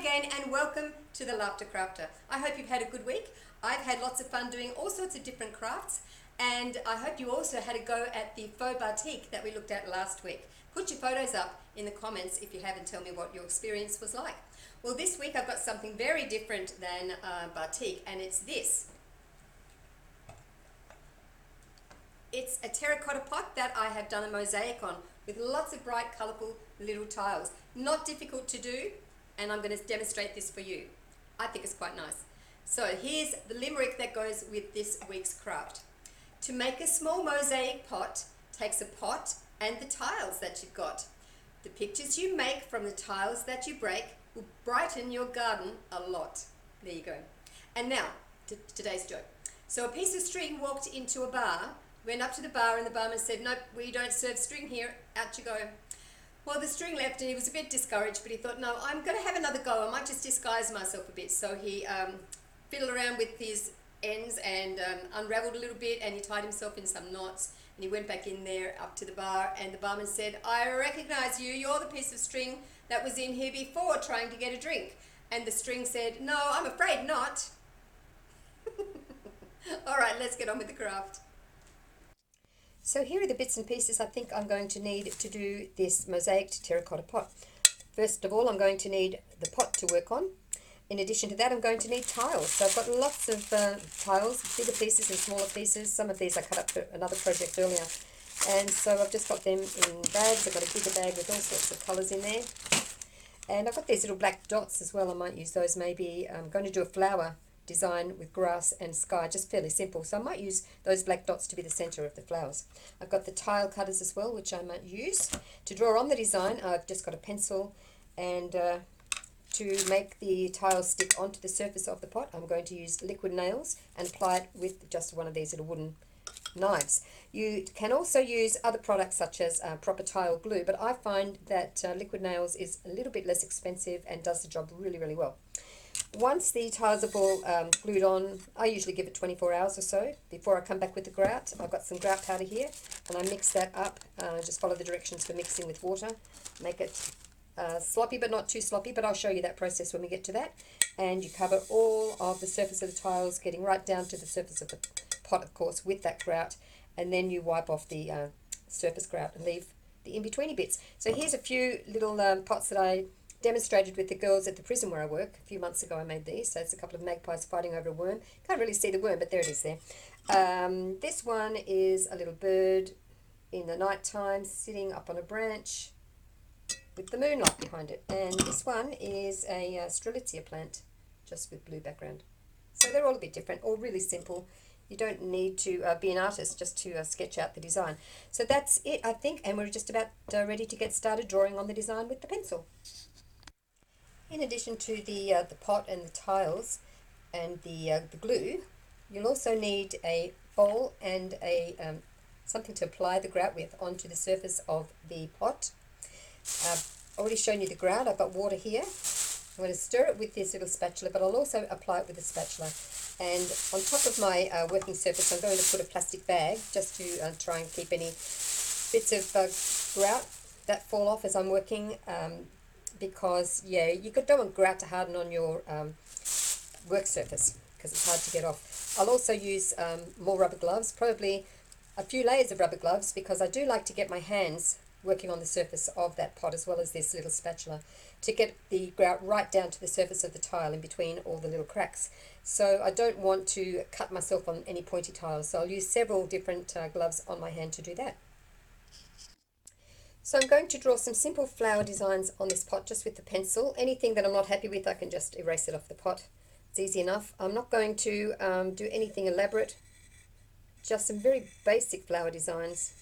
again and welcome to the Laughter Crafter. I hope you've had a good week. I've had lots of fun doing all sorts of different crafts, and I hope you also had a go at the faux batik that we looked at last week. Put your photos up in the comments if you have and tell me what your experience was like. Well, this week I've got something very different than batik, and it's this. It's a terracotta pot that I have done a mosaic on with lots of bright, colourful little tiles. Not difficult to do, and I'm going to demonstrate this for you. I think it's quite nice. So here's the limerick that goes with this week's craft. To make a small mosaic pot takes a pot and the tiles that you've got. The pictures you make from the tiles that you break will brighten your garden a lot. There you go. And now, today's joke. So a piece of string walked into a bar, went up to the bar, and the barman said, "Nope, we don't serve string here, out you go." Well, the string left and he was a bit discouraged, but he thought, no, I'm going to have another go. I might just disguise myself a bit. So he fiddled around with his ends and unraveled a little bit, and he tied himself in some knots, and he went back in there up to the bar, and the barman said, "I recognize you. You're the piece of string that was in here before trying to get a drink." And the string said, "No, I'm afraid not." All right, let's get on with the craft. So here are the bits and pieces I think I'm going to need to do this mosaic terracotta pot. First of all, I'm going to need the pot to work on. In addition to that, I'm going to need tiles. So I've got lots of tiles, bigger pieces and smaller pieces. Some of these I cut up for another project earlier. And so I've just got them in bags. I've got a bigger bag with all sorts of colours in there. And I've got these little black dots as well. I might use those maybe. I'm going to do a flower design with grass and sky, just fairly simple. So I might use those black dots to be the centre of the flowers. I've got the tile cutters as well, which I might use. To draw on the design, I've just got a pencil, and to make the tiles stick onto the surface of the pot, I'm going to use liquid nails and apply it with just one of these little wooden knives. You can also use other products such as proper tile glue, but I find that liquid nails is a little bit less expensive and does the job really, really well. Once the tiles are all glued on, I usually give it 24 hours or so before I come back with the grout. I've got some grout powder here, and I mix that up. Just follow the directions for mixing with water. Make it sloppy but not too sloppy, but I'll show you that process when we get to that. And you cover all of the surface of the tiles, getting right down to the surface of the pot, of course, with that grout. And then you wipe off the surface grout and leave the in-betweeny bits. So here's a few little pots that I demonstrated with the girls at the prison where I work. A few months ago I made these. So it's a couple of magpies fighting over a worm. Can't really see the worm, but there it is there. This one is a little bird in the night time sitting up on a branch with the moonlight behind it. And this one is a strelitzia plant, just with blue background. So they're all a bit different, all really simple. You don't need to be an artist just to sketch out the design. So that's it, I think, and we're just about ready to get started drawing on the design with the pencil. In addition to the pot and the tiles and the glue, you'll also need a bowl and a something to apply the grout with onto the surface of the pot. I've already shown you the grout. I've got water here. I'm going to stir it with this little spatula, but I'll also apply it with a spatula. And on top of my working surface, I'm going to put a plastic bag just to try and keep any bits of grout that fall off as I'm working. Because, yeah, you don't want grout to harden on your work surface because it's hard to get off. I'll also use more rubber gloves, probably a few layers of rubber gloves, because I do like to get my hands working on the surface of that pot as well as this little spatula to get the grout right down to the surface of the tile in between all the little cracks. So I don't want to cut myself on any pointy tiles, so I'll use several different gloves on my hand to do that. So I'm going to draw some simple flower designs on this pot just with the pencil. Anything that I'm not happy with, I can just erase it off the pot. It's easy enough. I'm not going to do anything elaborate, just some very basic flower designs.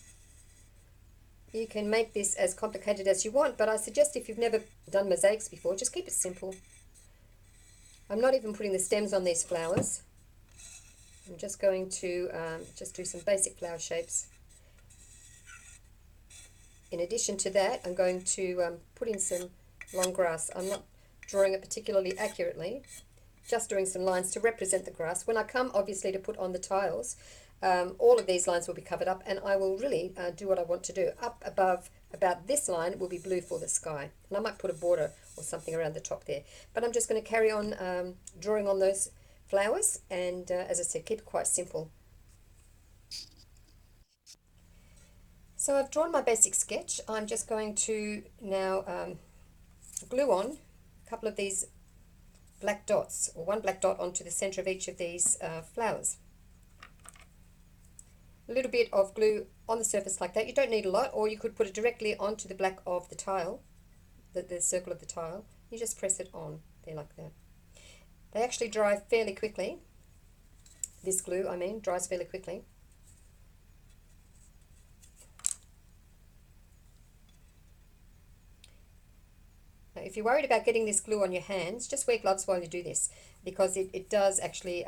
You can make this as complicated as you want, but I suggest if you've never done mosaics before, just keep it simple. I'm not even putting the stems on these flowers. I'm just going to just do some basic flower shapes. In addition to that, I'm going to put in some long grass. I'm not drawing it particularly accurately, just doing some lines to represent the grass. When I come, obviously, to put on the tiles, all of these lines will be covered up, and I will really do what I want to do. Up above about this line will be blue for the sky, and I might put a border or something around the top there, but I'm just going to carry on drawing on those flowers, and as I said, keep it quite simple. So I've drawn my basic sketch. I'm just going to now glue on a couple of these black dots, or one black dot onto the center of each of these flowers. A little bit of glue on the surface like that. You don't need a lot, or you could put it directly onto the black of the tile, the circle of the tile. You just press it on there like that. They actually dry fairly quickly. This glue, I mean, dries fairly quickly. Now, if you're worried about getting this glue on your hands, just wear gloves while you do this, because it does actually,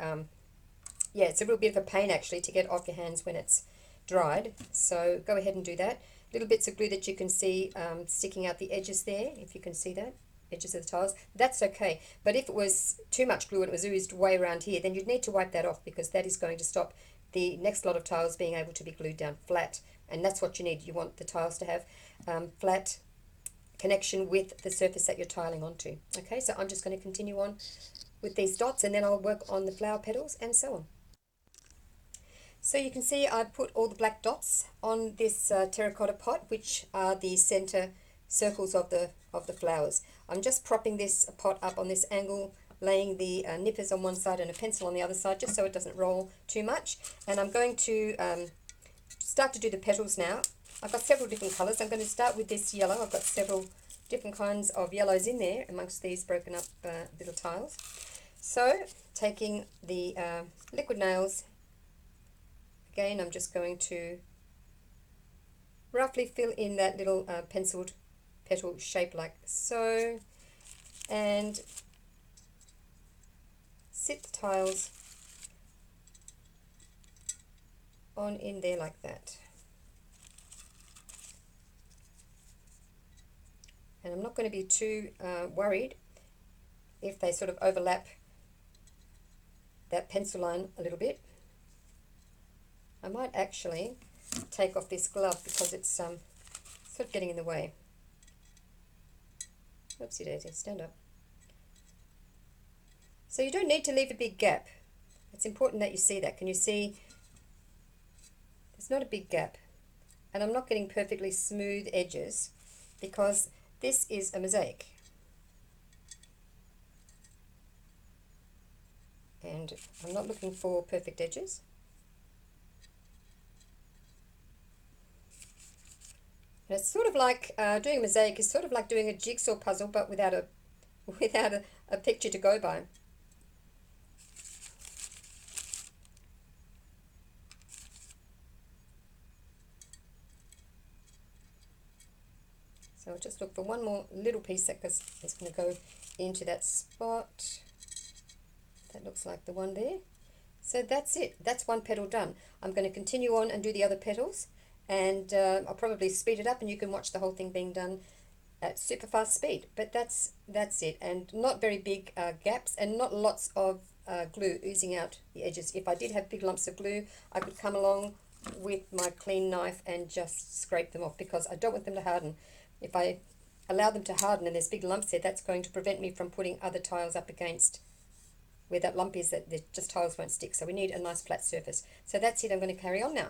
yeah, it's a little bit of a pain actually to get off your hands when it's dried. So go ahead and do that. Little bits of glue that you can see sticking out the edges there, if you can see that, edges of the tiles, that's okay. But if it was too much glue and it was oozed way around here, then you'd need to wipe that off, because that is going to stop the next lot of tiles being able to be glued down flat. And that's what you need. You want the tiles to have flat connection with the surface that you're tiling onto. Okay, so I'm just going to continue on with these dots, and then I'll work on the flower petals and so on. So you can see I've put all the black dots on this terracotta pot, which are the center circles of the flowers. I'm just propping this pot up on this angle, laying the nippers on one side and a pencil on the other side, just so it doesn't roll too much. And I'm going to start to do the petals now. I've got several different colors. I'm going to start with this yellow. I've got several different kinds of yellows in there amongst these broken up little tiles. So taking the liquid nails, again, I'm just going to roughly fill in that little penciled petal shape like so, and sit the tiles on in there like that. And I'm not going to be too worried if they sort of overlap that pencil line a little bit. I might actually take off this glove because it's sort of getting in the way. Oopsie daisy, stand up. So you don't need to leave a big gap. It's important that you see that. Can you see? There's not a big gap. And I'm not getting perfectly smooth edges because this is a mosaic. And I'm not looking for perfect edges. And it's sort of like doing a mosaic is sort of like doing a jigsaw puzzle, but without a picture to go by. So I'll just look for one more little piece that is going to go into that spot. That looks like the one there. So that's it. That's one petal done. I'm going to continue on and do the other petals, and I'll probably speed it up, and you can watch the whole thing being done at super fast speed. But that's it, and not very big gaps, and not lots of glue oozing out the edges. If I did have big lumps of glue, I could come along with my clean knife and just scrape them off, because I don't want them to harden. If I allow them to harden and there's big lumps there, that's going to prevent me from putting other tiles up against where that lump is, that the just tiles won't stick. So we need a nice flat surface. So that's it. I'm going to carry on now.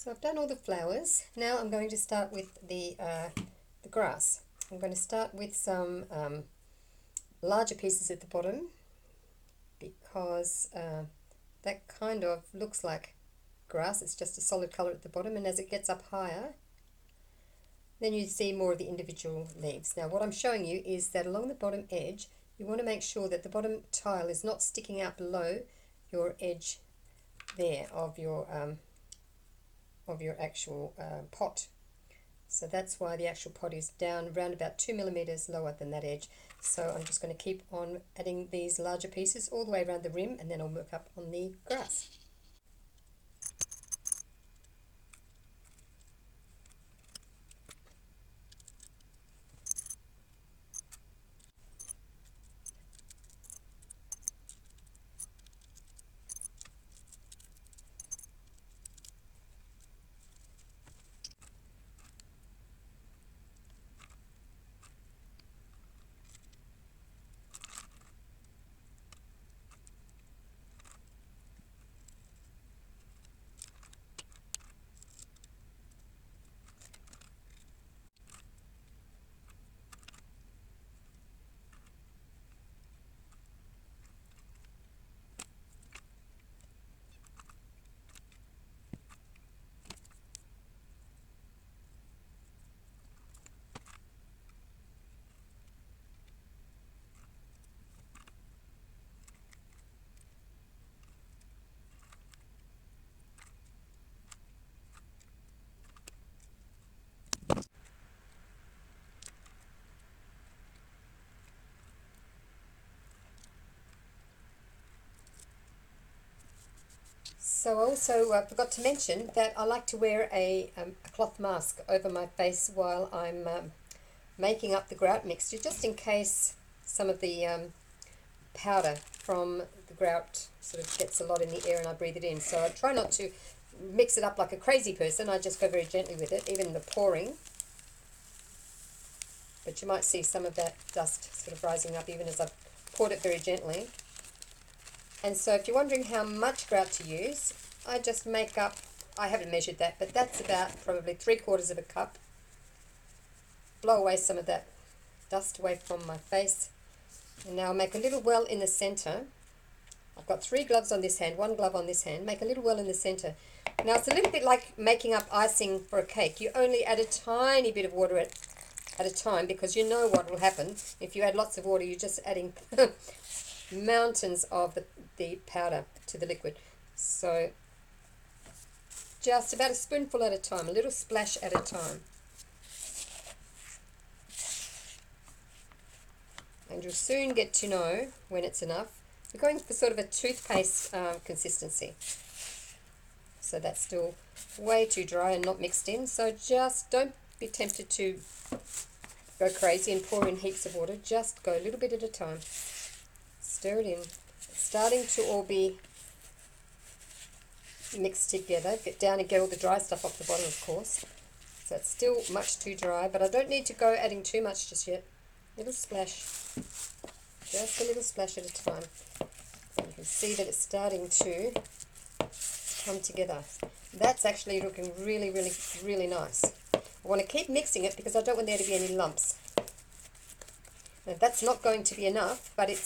So I've done all the flowers. Now I'm going to start with the grass. I'm going to start with some larger pieces at the bottom because that kind of looks like grass. It's just a solid colour at the bottom, and as it gets up higher, then you see more of the individual leaves. Now what I'm showing you is that along the bottom edge, you want to make sure that the bottom tile is not sticking out below your edge there of your actual pot. So that's why the actual pot is down around about 2 millimeters lower than that edge. So I'm just going to keep on adding these larger pieces all the way around the rim, and then I'll work up on the grass. So I also forgot to mention that I like to wear a cloth mask over my face while I'm making up the grout mixture, just in case some of the powder from the grout sort of gets a lot in the air and I breathe it in. So I try not to mix it up like a crazy person. I just go very gently with it, even the pouring. But you might see some of that dust sort of rising up even as I've poured it very gently. And so if you're wondering how much grout to use, I just make up, I haven't measured that, but that's about probably 3/4 of a cup. Blow away some of that dust away from my face. And now I'll make a little well in the center. I've got 3 gloves on this hand, 1 glove on this hand. Make a little well in the center. Now it's a little bit like making up icing for a cake. You only add a tiny bit of water at a time, because you know what will happen. If you add lots of water, you're just adding mountains of the powder to the liquid. So just about a spoonful at a time, a little splash at a time. And you'll soon get to know when it's enough. We're going for sort of a toothpaste consistency. So that's still way too dry and not mixed in. So just don't be tempted to go crazy and pour in heaps of water. Just go a little bit at a time. Stir it in. It's starting to all be mixed together. Get down and get all the dry stuff off the bottom, of course. So it's still much too dry, but I don't need to go adding too much just yet. Little splash. Just a little splash at a time. You can see that it's starting to come together. That's actually looking really, really, really nice. I want to keep mixing it because I don't want there to be any lumps. Now that's not going to be enough, but it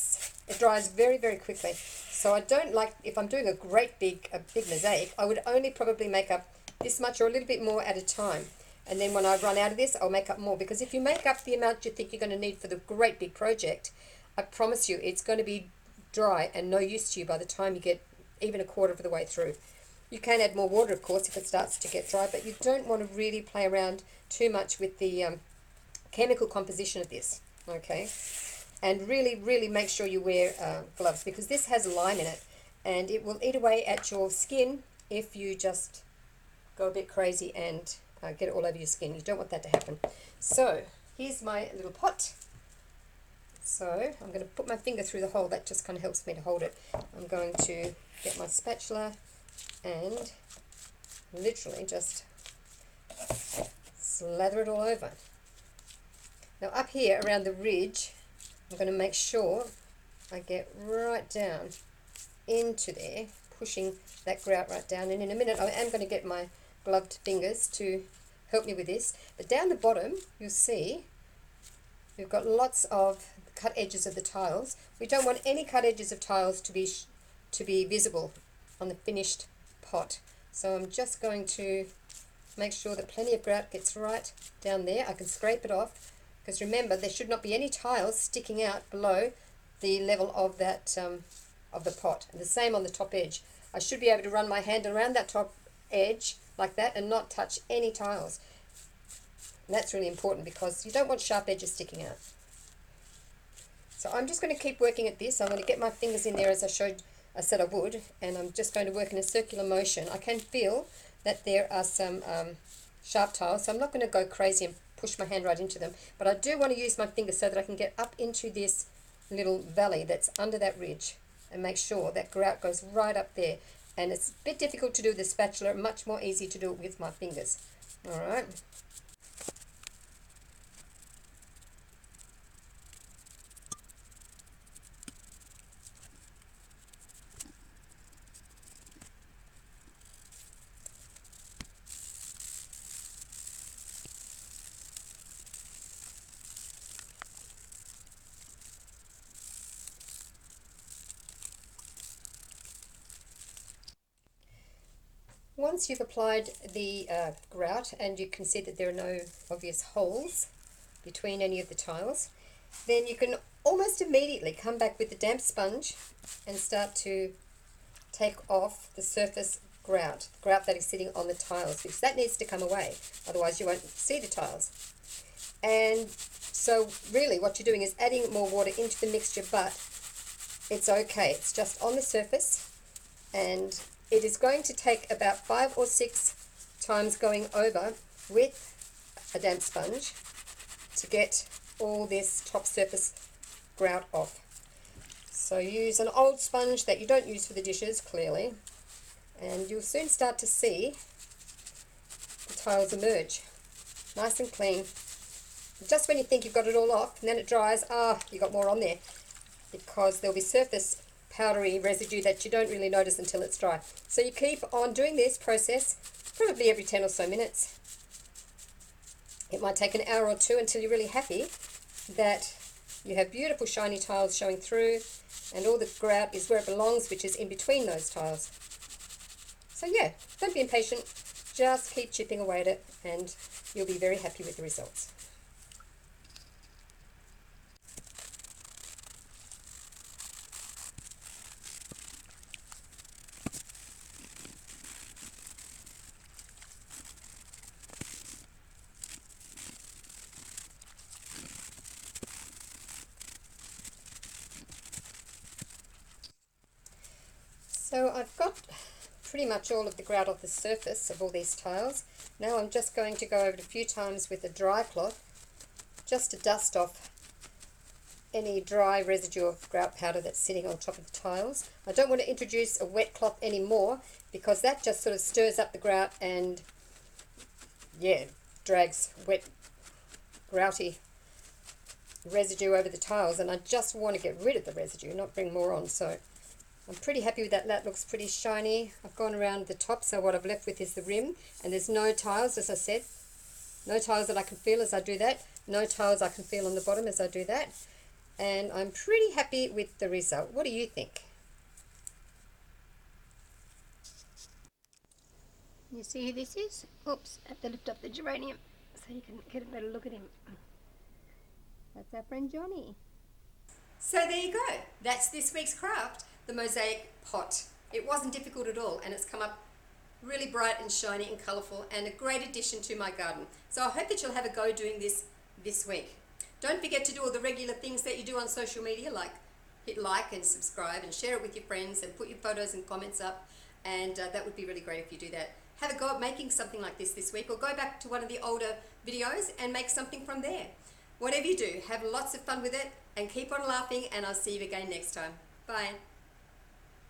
dries very, very quickly. So I don't like, if I'm doing a big mosaic, I would only probably make up this much or a little bit more at a time. And then when I run out of this, I'll make up more. Because if you make up the amount you think you're going to need for the great big project, I promise you it's going to be dry and no use to you by the time you get even a quarter of the way through. You can add more water, of course, if it starts to get dry, but you don't want to really play around too much with the chemical composition of this, okay? And really, really make sure you wear gloves, because this has lime in it, and it will eat away at your skin if you just go a bit crazy and get it all over your skin. You don't want that to happen. So here's my little pot. So I'm going to put my finger through the hole. That just kind of helps me to hold it. I'm going to get my spatula and literally just slather it all over. Now up here around the ridge, I'm going to make sure I get right down into there, pushing that grout right down. And in a minute I am going to get my gloved fingers to help me with this. But down the bottom, you'll see we've got lots of cut edges of the tiles. We don't want any cut edges of tiles to be visible on the finished pot. So I'm just going to make sure that plenty of grout gets right down there. I can scrape it off, because remember, there should not be any tiles sticking out below the level of that of the pot. And the same on the top edge. I should be able to run my hand around that top edge like that and not touch any tiles. And that's really important, because you don't want sharp edges sticking out. So I'm just going to keep working at this. I'm going to get my fingers in there as I said I would, and I'm just going to work in a circular motion. I can feel that there are some sharp tiles, so I'm not going to go crazy and push my hand right into them, but I do want to use my fingers so that I can get up into this little valley that's under that ridge and make sure that grout goes right up there. And it's a bit difficult to do with the spatula, much more easy to do it with my fingers. Alright. Once you've applied the grout and you can see that there are no obvious holes between any of the tiles, then you can almost immediately come back with the damp sponge and start to take off the surface grout that is sitting on the tiles, because that needs to come away, otherwise you won't see the tiles. And so really what you're doing is adding more water into the mixture, but it's okay, it's just on the surface, and it is going to take about 5 or 6 times going over with a damp sponge to get all this top surface grout off. So use an old sponge that you don't use for the dishes, clearly, and you'll soon start to see the tiles emerge nice and clean. Just when you think you've got it all off, and then it dries, you've got more on there, because there'll be surface powdery residue that you don't really notice until it's dry. So you keep on doing this process probably every 10 or so minutes. It might take an hour or two until you're really happy that you have beautiful shiny tiles showing through, and all the grout is where it belongs, which is in between those tiles. So yeah, don't be impatient, just keep chipping away at it and you'll be very happy with the results. So I've got pretty much all of the grout off the surface of all these tiles. Now I'm just going to go over it a few times with a dry cloth, just to dust off any dry residue of grout powder that's sitting on top of the tiles. I don't want to introduce a wet cloth anymore, because that just sort of stirs up the grout and drags wet grouty residue over the tiles, and I just want to get rid of the residue, not bring more on. So I'm pretty happy with that. That looks pretty shiny. I've gone around the top, so what I've left with is the rim, and there's no tiles, as I said. No tiles that I can feel as I do that. No tiles I can feel on the bottom as I do that. And I'm pretty happy with the result. What do you think? You see who this is? Oops, I have to lift up the geranium so you can get a better look at him. That's our friend Johnny. So there you go. That's this week's craft, the Mosaic Pot. It wasn't difficult at all, and it's come up really bright and shiny and colourful, and a great addition to my garden. So I hope that you'll have a go doing this week. Don't forget to do all the regular things that you do on social media, like hit like and subscribe and share it with your friends and put your photos and comments up, and that would be really great if you do that. Have a go at making something like this week, or go back to one of the older videos and make something from there. Whatever you do, have lots of fun with it and keep on laughing, and I'll see you again next time. Bye.